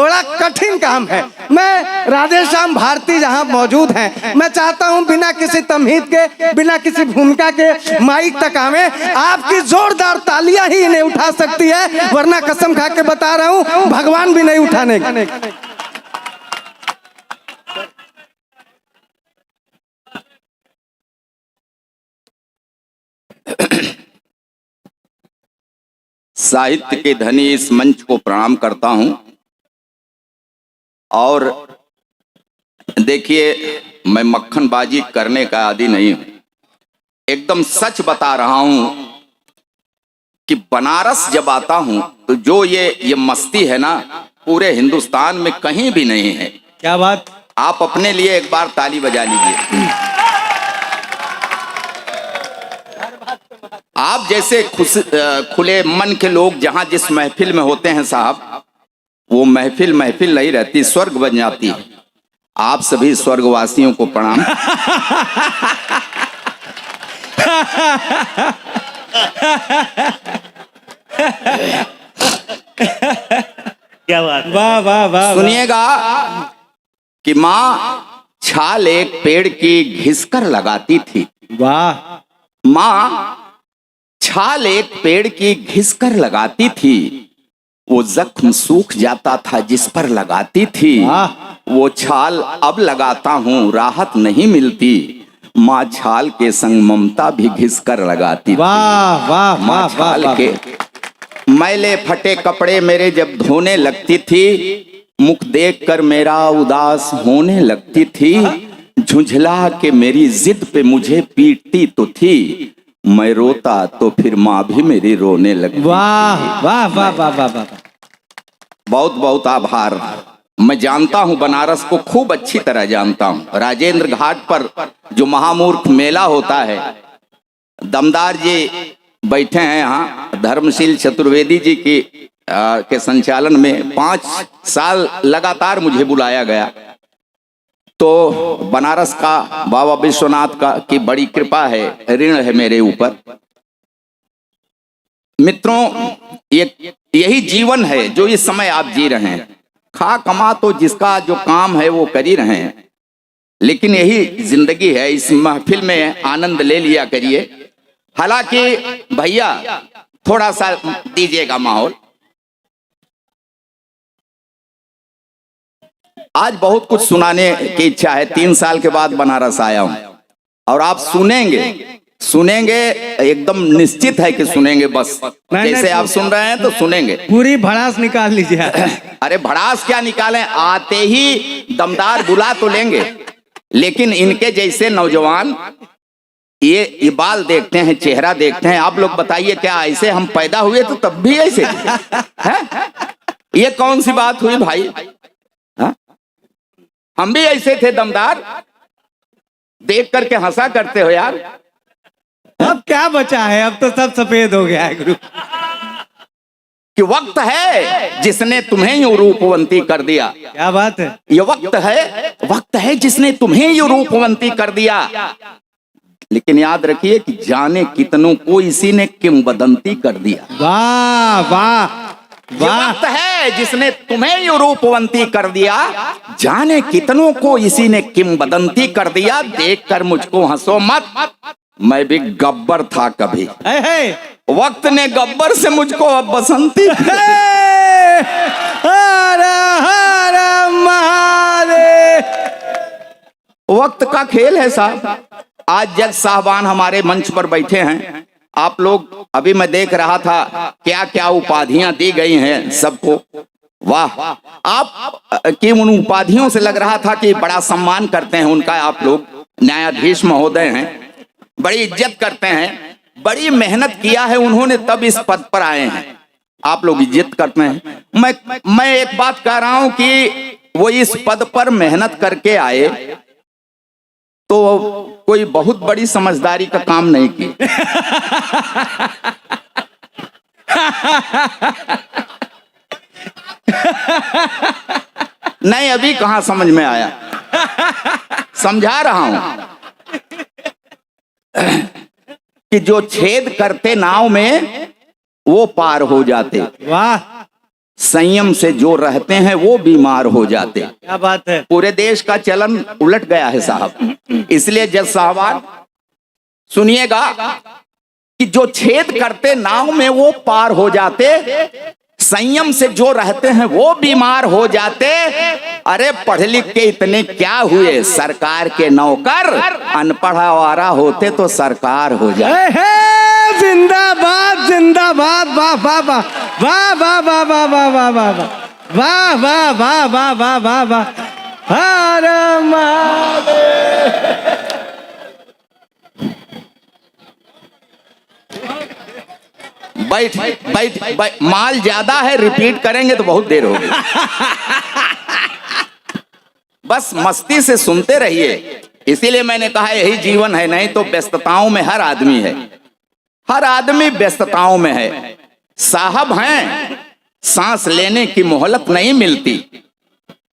बड़ा कठिन काम है। मैं राधेश्याम भारती जहां मौजूद हैं, मैं चाहता हूं बिना किसी तमहीद के, बिना किसी भूमिका के माइक तक आवे। आपकी जोरदार तालियां ही इन्हें उठा सकती है, वरना कसम खा के बता रहा हूं भगवान भी नहीं उठाने। साहित्य के धनी इस मंच को प्रणाम करता हूं। और देखिए, मैं मक्खनबाजी करने का आदी नहीं हूं, एकदम सच बता रहा हूं कि बनारस जब आता हूं तो जो ये मस्ती है ना, पूरे हिंदुस्तान में कहीं भी नहीं है। क्या बात! आप अपने लिए एक बार ताली बजा लीजिए। आप जैसे खुले मन के लोग जहां जिस महफिल में होते हैं साहब, वो महफिल नहीं रहती, स्वर्ग बन जाती है। आप सभी स्वर्गवासियों को प्रणाम। क्या बात! वाह वाह वाह! सुनिएगा कि माँ छाल एक पेड़ की घिसकर लगाती थी। वाह! माँ छाल एक पेड़ की घिसकर लगाती थी, वो जख्म सूख जाता था जिस पर लगाती थी। वो छाल अब लगाता हूँ, राहत नहीं मिलती। माँ छाल के संग ममता भी घिसकर लगाती। वाह वाह! माँ छाल के मैले फटे कपड़े मेरे जब धोने लगती थी, मुख देखकर मेरा उदास होने लगती थी। झुंझला के मेरी जिद पे मुझे पीटती तो थी, मैं रोता तो फिर माँ भी मेरी रोने लगती। वाह वाह वाह वाह वाह वाह! बहुत बहुत आभार। मैं जानता हूँ बनारस को, खूब अच्छी तरह जानता हूँ। राजेंद्र घाट पर जो महामूर्ख मेला होता है, दमदार जी बैठे हैं यहाँ, धर्मशील चतुर्वेदी जी की के संचालन में 5 साल लगातार मुझे बुलाया गया। तो बनारस का बाबा विश्वनाथ का की बड़ी कृपा है, ऋण है मेरे ऊपर। मित्रों, यही जीवन है जो इस समय आप जी रहे हैं। खा कमा तो जिसका जो काम है वो कर ही रहे हैं, लेकिन यही जिंदगी है। इस महफिल में आनंद ले लिया करिए। हालांकि भैया थोड़ा सा दीजिएगा माहौल। आज बहुत कुछ सुनाने की इच्छा है। 3 साल के बाद बनारस आया हूं और आप सुनेंगे एकदम निश्चित है कि सुनेंगे। बस जैसे आप सुन रहे हैं तो सुनेंगे। पूरी भड़ास निकाल लीजिए। अरे भड़ास क्या निकालें, आते ही दमदार बुला तो लेंगे। लेकिन इनके जैसे नौजवान ये बाल देखते हैं, चेहरा देखते हैं। आप लोग बताइए, क्या ऐसे हम पैदा हुए तो तब भी ऐसे हैं? ये कौन सी बात हुई भाई? हा? हम भी ऐसे थे दमदार, देख करके हंसा करते हो यार। अब क्या बचा है? अब तो सब सफेद हो गया है गुरु। कि वक्त है जिसने तुम्हें यूं रूपवंती कर दिया। क्या बात है! ये वक्त है जिसने तुम्हें यूं रूपवंती कर दिया। लेकिन याद रखिए कि जाने कितनों को इसी ने किंवदंती कर दिया। वाह वाह वाह! वक्त है जिसने तुम्हें यूं रूपवंती कर दिया, जाने कितनों को इसी ने किंवदंती कर दिया। देखकर मुझको हंसो मत, मैं भी गब्बर था कभी। वक्त ने गब्बर से मुझको अब बसंती। हर हर महादेव! वक्त का खेल है साहब। आज जज साहबान हमारे मंच पर बैठे हैं। आप लोग, अभी मैं देख रहा था क्या क्या उपाधियां दी गई हैं सबको। वाह! आप की उन उपाधियों से लग रहा था कि बड़ा सम्मान करते हैं उनका। आप लोग न्यायाधीश महोदय हैं, बड़ी इज्जत करते हैं। बड़ी मेहनत किया है उन्होंने, तब इस पद पर आए हैं। आप लोग इज्जत करते हैं। मैं एक बात कह रहा हूं कि वो इस पद पर मेहनत करके आए तो कोई बहुत बड़ी समझदारी का काम नहीं की। नहीं, अभी कहां समझ में आया, समझा रहा हूं कि जो छेद करते नाव में वो पार हो जाते। वाह! संयम से जो रहते हैं वो बीमार हो जाते। क्या बात है। पूरे देश का चलन उलट गया है साहब। इसलिए जज साहबान सुनिएगा कि जो छेद करते नाव में वो पार हो जाते, संयम से जो रहते हैं वो बीमार हो जाते। अरे पढ़ लिख के इतने क्या हुए, सरकार के नौकर, अनपढ़ आवारा होते तो सरकार हो जाए। जिंदाबाद जिंदाबाद, वाह वाह वाह वाह वाह वाह वाह वाह वाह वाह वाह वाह वाह वाह वाह वाह वाह, हर महादेव। बैठ बैठ बैठ, माल ज्यादा है, रिपीट करेंगे तो बहुत देर होगी। बस मस्ती से सुनते रहिए। इसीलिए मैंने कहा यही जीवन है, नहीं तो व्यस्तताओं में हर आदमी है, हर आदमी व्यस्तताओं में है। साहब हैं, सांस लेने की मोहलत नहीं मिलती,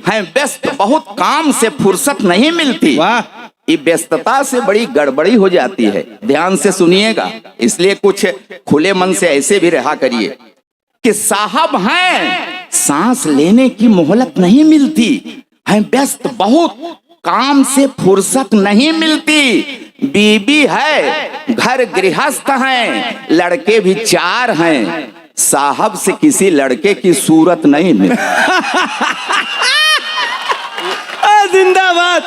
हैं व्यस्त बहुत, काम से फुर्सत नहीं मिलती। वाह, ये व्यस्तता से बड़ी गड़बड़ी हो जाती है। ध्यान से सुनिएगा, इसलिए कुछ खुले मन से ऐसे भी रहा करिए कि साहब हैं, सांस लेने की मोहलत नहीं मिलती, हैं व्यस्त बहुत, काम से फुर्सत नहीं मिलती। बीबी है, घर गृहस्थ हैं, लड़के भी 4 हैं, साहब से किसी लड़के की सूरत नहीं मिलती। जिंदाबाद,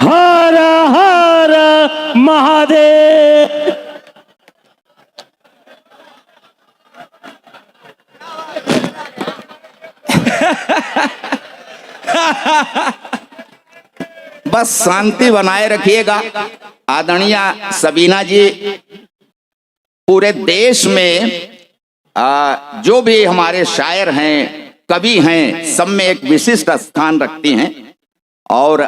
हर हर महादेव। बस शांति बनाए रखिएगा। आदरणीय सबीना जी, पूरे देश में जो भी हमारे शायर हैं, कवि हैं, सब में एक विशिष्ट स्थान रखती हैं और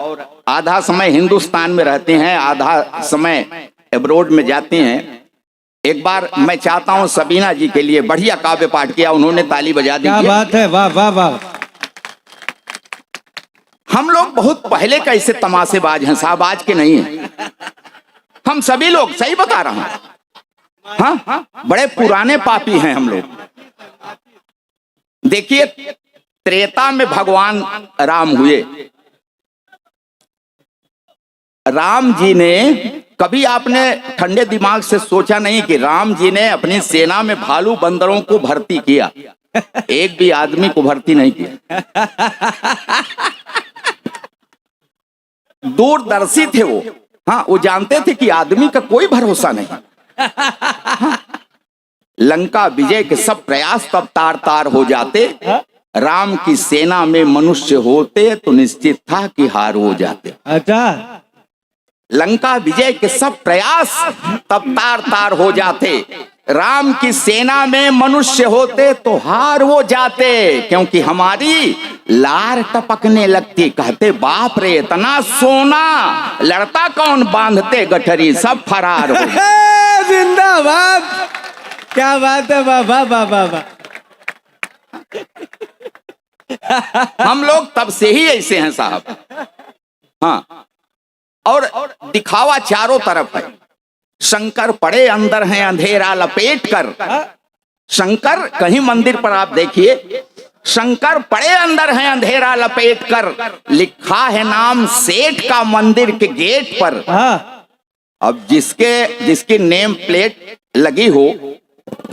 आधा समय हिंदुस्तान में रहती हैं, आधा समय अब्रोड में जाती हैं। एक बार मैं चाहता हूं सबीना जी के लिए बढ़िया काव्य पाठ किया उन्होंने, ताली बजा दी। क्या बात है, वाह वाह वाह। हम लोग बहुत पहले का ऐसे तमाशेबाज हैं साहब, आज के नहीं है। हम सभी लोग, सही बता रहा हूं, हाँ, बड़े पुराने पापी हैं हम लोग। देखिए, त्रेता में भगवान राम हुए। राम जी ने, कभी आपने ठंडे दिमाग से सोचा नहीं कि राम जी ने अपनी सेना में भालू बंदरों को भर्ती किया, एक भी आदमी को भर्ती नहीं किया। दूरदर्शी थे वो, हाँ, वो जानते थे कि आदमी का कोई भरोसा नहीं। लंका विजय के सब प्रयास तब तार तार हो जाते, राम की सेना में मनुष्य होते तो निश्चित था कि हार हो जाते। अच्छा, लंका विजय के सब प्रयास तब तार तार हो जाते, राम की सेना में मनुष्य होते तो हार हो जाते, क्योंकि हमारी लार टपकने लगती, कहते बाप रे इतना सोना, लड़ता कौन, बांधते गठरी, सब फरार हो। जिंदाबाद, क्या बात है, वाह वाह वाह वाह वाह। हम लोग तब से ही ऐसे हैं साहब, हाँ, और दिखावा चारों तरफ है। शंकर पड़े अंदर हैं अंधेरा लपेट कर, शंकर कहीं मंदिर पर आप देखिए, शंकर पड़े अंदर हैं अंधेरा लपेट कर, लिखा है नाम सेठ का मंदिर के गेट पर। अब जिसकी नेम प्लेट लगी हो,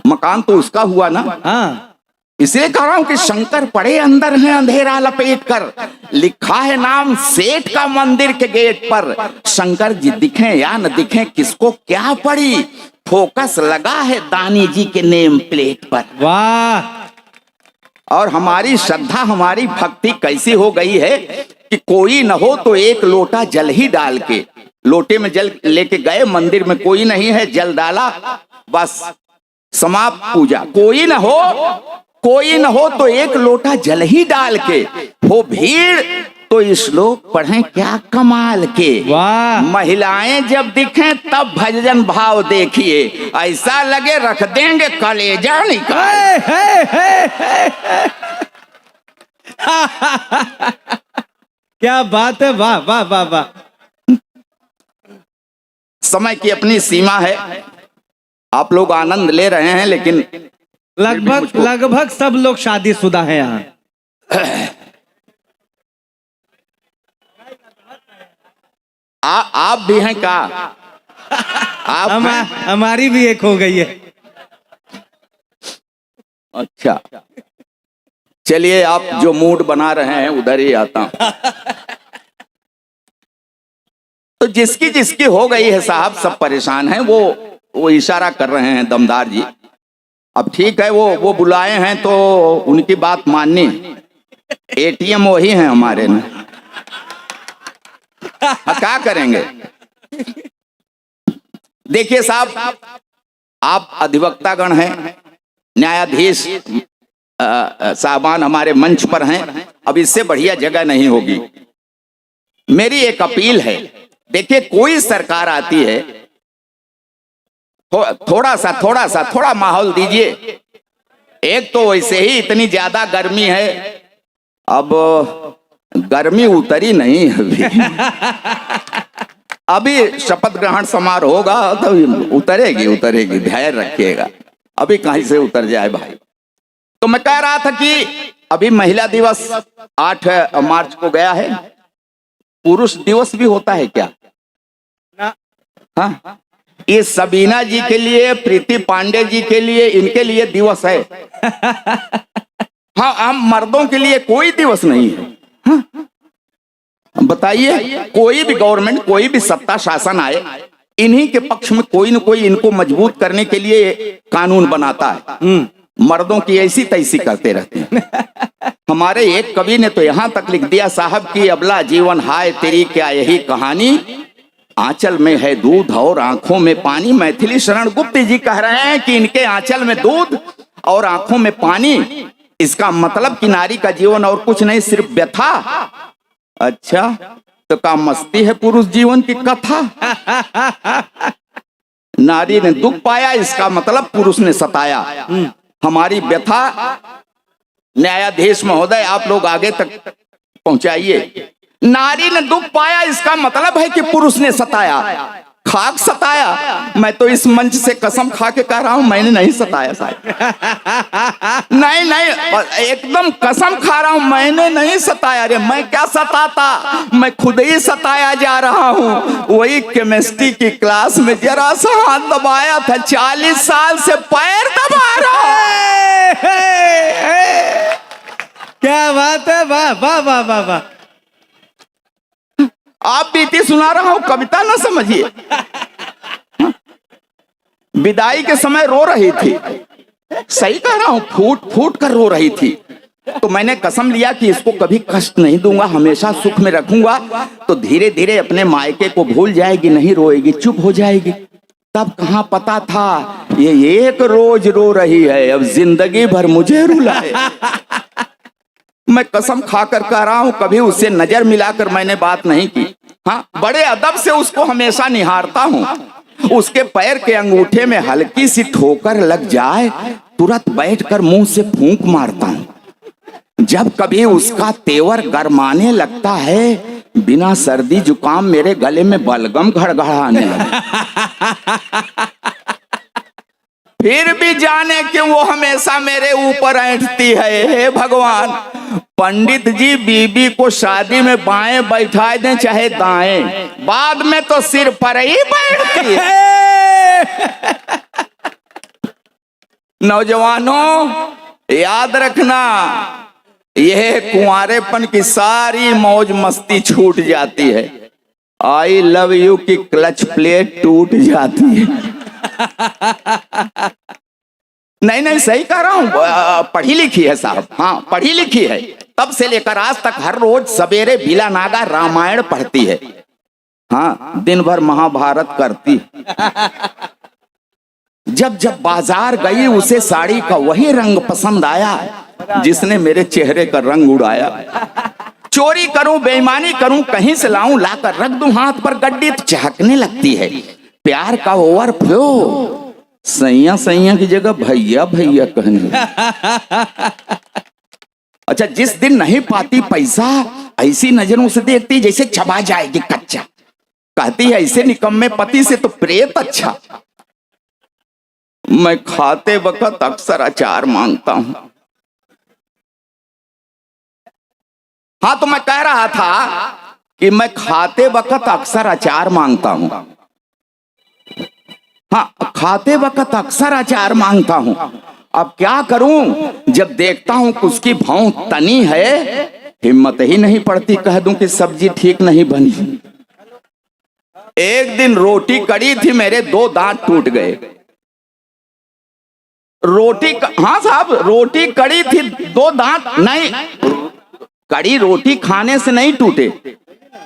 मकान तो उसका हुआ ना। हाँ, इसलिए कह रहा हूं कि शंकर पड़े अंदर है अंधेरा लपेट कर, लिखा है नाम सेठ का मंदिर के गेट पर। शंकर जी दिखे या न दिखे किसको क्या पड़ी, फोकस लगा है दानी जी के नेम प्लेट पर। वाह। और हमारी श्रद्धा, हमारी भक्ति कैसी हो गई है कि कोई न हो तो एक लोटा जल ही डाल के, लोटे में जल लेके गए, मंदिर में कोई नहीं है, जल डाला, बस समाप्त पूजा। कोई न हो तो एक लोटा जल ही डाल के, हो भीड़ तो श्लोक पढ़ें क्या कमाल के। वाह। महिलाएं जब दिखें तब भजन भाव देखिए, ऐसा लगे रख देंगे कलेजा निकाल। क्या बात है, वाह वाह वाह वाह। समय की अपनी सीमा है आप लोग आनंद ले रहे हैं, लेकिन लगभग सब लोग शादीशुदा हैं यहाँ। आप भी हैं क्या? आप हमारी भी एक हो गई है। अच्छा, चलिए आप जो मूड बना रहे हैं उधर ही आता हूं। तो जिसकी जिसकी हो गई है साहब, सब परेशान हैं। वो इशारा कर रहे हैं दमदार जी। अब ठीक है, वो बुलाए हैं तो उनकी बात माननी। एटीएम वही है हमारे ना, क्या करेंगे। देखिए साहब, आप अधिवक्तागण हैं, न्यायाधीश साहबान हमारे मंच पर हैं। अब इससे बढ़िया जगह नहीं होगी। मेरी एक अपील है, देखिए कोई सरकार आती है, थोड़ा माहौल दीजिए। एक तो वैसे ही इतनी ज्यादा गर्मी है, अब गर्मी उतरी नहीं अभी शपथ ग्रहण समारोह होगा तो उतरेगी, धैर्य रखिएगा। अभी कहीं से उतर जाए भाई। तो मैं कह रहा था कि अभी महिला दिवस 8 मार्च को गया है। पुरुष दिवस भी होता है क्या? हाँ, ये सबीना जी के लिए, प्रीति पांडे जी के लिए, इनके लिए दिवस है। हाँ, हम मर्दों के लिए कोई दिवस नहीं है। हाँ? बताइए, कोई भी गवर्नमेंट, कोई भी सत्ता शासन आए, इन्हीं के पक्ष में कोई न कोई इनको मजबूत करने के लिए कानून बनाता है। मर्दों की ऐसी तैसी करते रहते हैं। हमारे एक कवि ने तो यहां तक लिख दिया साहब कि अबला जीवन हाय तेरी क्या यही कहानी, आंचल में है दूध और आंखों में पानी। मैथिली शरण गुप्त जी कह रहे हैं कि इनके आंचल में दूध और आंखों में पानी। इसका मतलब कि नारी का जीवन और कुछ नहीं, सिर्फ व्यथा। अच्छा, तो क्या मस्ती है पुरुष जीवन की कथा? नारी ने दुख पाया, इसका मतलब पुरुष ने सताया। हमारी व्यथा न्यायाधीश महोदय आप लोग आगे तक पहुंचाइए। नारी ने दुख पाया, इसका मतलब है कि पुरुष ने सताया, खाक सताया। मैं तो इस मंच से कसम खा के कह रहा हूं, मैंने नहीं सताया साहब। नहीं, एकदम कसम खा रहा हूं, मैंने नहीं सताया। रे मैं क्या सताता, मैं खुद ही सताया जा रहा हूं। वही केमिस्ट्री की क्लास में जरा सा हाथ दबाया था, 40 साल से पैर दबा रहा हूं। क्या बात है, वाह वाह वाह वाह वाह। आप बीती सुना रहा हूं, कविता ना समझिए। विदाई के समय रो रही थी, सही कह रहा हूं, फूट फूट कर रो रही थी। तो मैंने कसम लिया कि इसको कभी कष्ट नहीं दूंगा, हमेशा सुख में रखूंगा। तो धीरे धीरे अपने मायके को भूल जाएगी, नहीं रोएगी, चुप हो जाएगी। तब कहां पता था ये एक रोज रो रही है, अब जिंदगी भर मुझे रुलाए। मैं कसम खाकर कह रहा हूं, कभी उससे नजर मिलाकर मैंने बात नहीं की। हाँ, बड़े अदब से उसको हमेशा निहारता हूं। उसके पैर के अंगूठे में हल्की सी ठोकर लग जाए, तुरंत बैठकर मुंह से फूंक मारता हूं। जब कभी उसका तेवर गरमाने लगता है, बिना सर्दी जुकाम मेरे गले में बलगम घड़घड़ाने लगा। फिर भी जाने कि वो हमेशा मेरे ऊपर ऐंठती है। हे भगवान, पंडित जी बीबी को शादी में बाएं बैठा दें चाहे दाएं, बाद में तो सिर पर ही बैठती है। नौजवानों, याद रखना, यह कुंवारेपन की सारी मौज मस्ती छूट जाती है। आई लव यू की क्लच प्लेट टूट जाती है। नहीं, सही कह रहा हूं, पढ़ी लिखी है साहब। हाँ, पढ़ी लिखी है। तब से लेकर आज तक हर रोज सवेरे बिला नागा रामायण पढ़ती है। हाँ, दिन भर महाभारत करती। जब जब बाजार गई, उसे साड़ी का वही रंग पसंद आया जिसने मेरे चेहरे का रंग उड़ाया। चोरी करूं, बेईमानी करूं, कहीं से लाऊं, लाकर रख दूं हाथ पर गड्डी, तो चहकने लगती है। प्यार का ओवरफ्लो, सैया सैया की जगह भैया भैया कहने। अच्छा, जिस दिन नहीं पाती पैसा, ऐसी नजरों से देखती जैसे चबा जाएगी कच्चा। कहती है ऐसे निकम्मे पति से तो प्रेत अच्छा। मैं खाते वक्त अक्सर अचार मांगता हूं। हाँ, तो मैं कह रहा था कि मैं खाते वक्त अक्सर अचार मांगता हूं। हाँ, खाते वक्त अक्सर अचार मांगता हूं। अब क्या करूं, जब देखता हूं कि उसकी भौं तनी है, हिम्मत ही नहीं पड़ती कह दूं कि सब्जी ठीक नहीं बनी। एक दिन रोटी कड़ी थी, मेरे 2 दांत टूट गए। हाँ साहब, रोटी कड़ी थी, 2 दांत नहीं, कड़ी रोटी खाने से नहीं टूटे,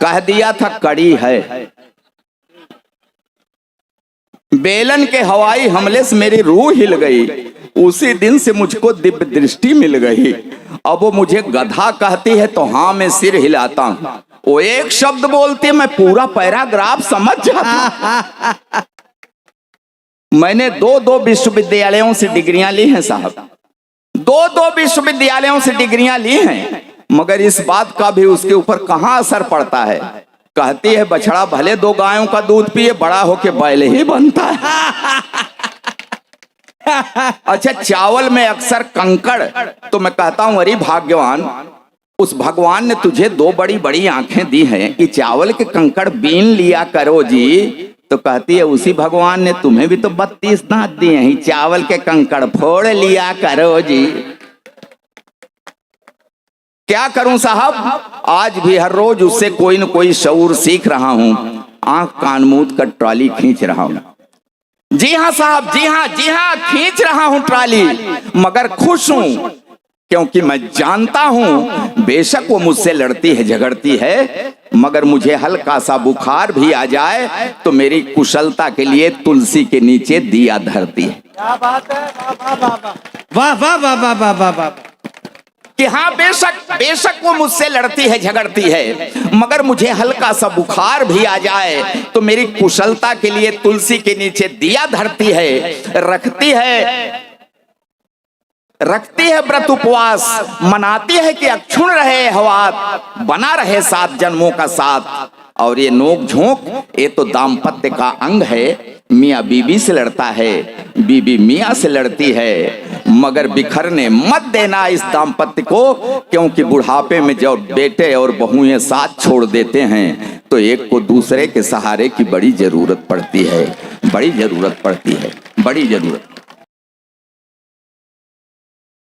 कह दिया था कड़ी है। बेलन के हवाई हमले से मेरी रूह हिल गई। उसी दिन से मुझको दिव्य दृष्टि मिल गई। अब वो मुझे गधा कहती है तो हाँ, मैं सिर हिलाता हूं। वो एक शब्द बोलती, मैं पूरा पैराग्राफ समझ जाता। मैंने 2 विश्वविद्यालयों से डिग्रियां ली हैं साहब, 2 विश्वविद्यालयों से डिग्रियां ली हैं, मगर इस बात का भी उसके ऊपर कहां असर पड़ता है। कहती है बछड़ा भले 2 गायों का दूध पिए, बड़ा होके बैल ही बनता है। अच्छा, चावल में अक्सर कंकड़, तो मैं कहता हूं अरे भाग्यवान, उस भगवान ने तुझे 2 बड़ी बड़ी आंखें दी हैं कि चावल के कंकड़ बीन लिया करो जी। तो कहती है उसी भगवान ने तुम्हें भी तो 32 दांत दिए हैं, चावल के कंकड़ फोड़ लिया करो जी। क्या करूं साहब, आज भी हर रोज उससे कोई न कोई शऊर सीख रहा हूं। आंख कान मूंद कर ट्रॉली खींच रहा हूं। जी हाँ साहब, जी हाँ, खींच रहा हूं ट्रॉली, मगर खुश हूं क्योंकि मैं जानता हूं बेशक वो मुझसे लड़ती है, झगड़ती है, मगर मुझे हल्का सा बुखार भी आ जाए तो मेरी कुशलता के लिए तुलसी के नीचे दिया धरती है। क्या बात है, वाह वाह वाह वाह वाह वाह वाह। कि हाँ, बेशक वो मुझसे लड़ती है, झगड़ती है, मगर मुझे हल्का सा बुखार भी आ जाए तो मेरी कुशलता के लिए तुलसी के नीचे दिया धरती है, रखती है व्रत उपवास, मनाती है कि अक्षुण रहे हवात, बना रहे 7 जन्मों का साथ। और ये नोक झोंक, ये तो दाम्पत्य का अंग है। मियाँ बीबी से लड़ता है, बीबी मियाँ से लड़ती है, मगर बिखरने मत देना इस दाम्पत्य को, क्योंकि बुढ़ापे में जब बेटे और बहुएं साथ छोड़ देते हैं तो एक को दूसरे के सहारे की बड़ी जरूरत पड़ती है, बड़ी जरूरत पड़ती है, बड़ी जरूरत।